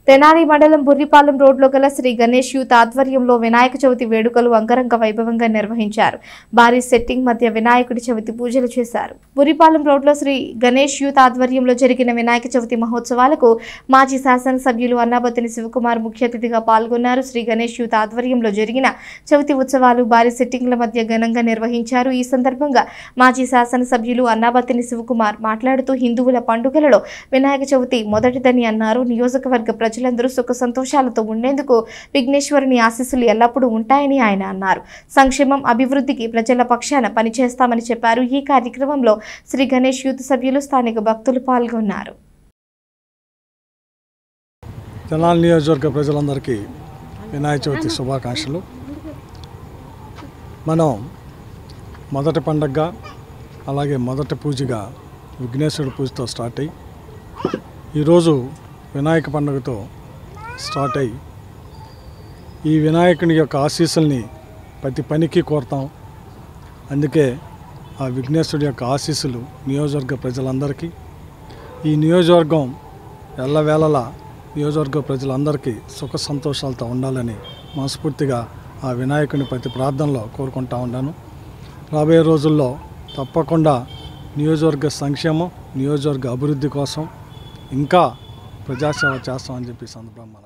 తెనాలి మండలం బుర్రిపాలెం రోడ్లో గల శ్రీ గణేష్ యూత్ ఆధ్వర్యంలో వినాయక చవితి వేడుకలు అంగరంగ వైభవంగా నిర్వహించారు. భారీ సెట్టింగ్ మధ్య వినాయకుడి చవితి పూజలు చేశారు. బుర్రిపాలెం రోడ్లో శ్రీ గణేష్ యూత్ ఆధ్వర్యంలో జరిగిన వినాయక చవితి మహోత్సవాలకు మాజీ శాసనసభ్యులు అన్నాబత్తిని శివకుమార్ ముఖ్య అతిథిగా పాల్గొన్నారు. శ్రీ గణేష్ యూత్ ఆధ్వర్యంలో జరిగిన చవితి ఉత్సవాలు భారీ సెట్టింగ్ల మధ్య ఘనంగా నిర్వహించారు. ఈ సందర్భంగా మాజీ శాసనసభ్యులు అన్నాబత్తిని శివకుమార్ మాట్లాడుతూ హిందువుల పండుగలలో వినాయక చవితి మొదటిదని అన్నారు. నియోజకవర్గ ప్రజలందరూ సుఖ సంతోషాలతో ఉండేందుకు విఘ్నేశ్వరుని ఆశీస్సులు ఎల్లప్పుడూ ఉంటాయని ఆయన అన్నారు. సంక్షేమం, అభివృద్ధికి ప్రజల పక్షాన పనిచేస్తామని చెప్పారు. ఈ కార్యక్రమంలో శ్రీ గణేష్ యూత్ సభ్యులు, స్థానిక భక్తులు పాల్గొన్నారు. తెనాలి నియోజకవర్గ ప్రజలందరికీ వినాయక చవితి శుభాకాంక్షలు. మనం మొదటి పండగగా అలాగే మొదటి పూజగా విఘ్నేశ్వరుడి పూజతో స్టార్ట్ అయ్యి ఈరోజు వినాయక పండుగతో స్టార్ట్ అయ్యి ఈ వినాయకుని యొక్క ఆశీస్సుల్ని ప్రతి పనికి కోరుతాం. అందుకే ఆ విఘ్నేశ్వరుడి యొక్క ఆశీస్సులు నియోజకవర్గ ప్రజలందరికీ, ఈ నియోజకవర్గం ఎల్లవేళలా నియోజకవర్గ ప్రజలందరికీ సుఖ సంతోషాలతో ఉండాలని మనస్ఫూర్తిగా ఆ వినాయకుని ప్రతి ప్రార్థనలో కోరుకుంటా ఉన్నాను. రాబోయే రోజుల్లో తప్పకుండా నియోజకవర్గ సంక్షేమం, నియోజకవర్గ అభివృద్ధి కోసం ఇంకా ప్రజాసేవ చేస్తామని చెప్పి సందర్భంగా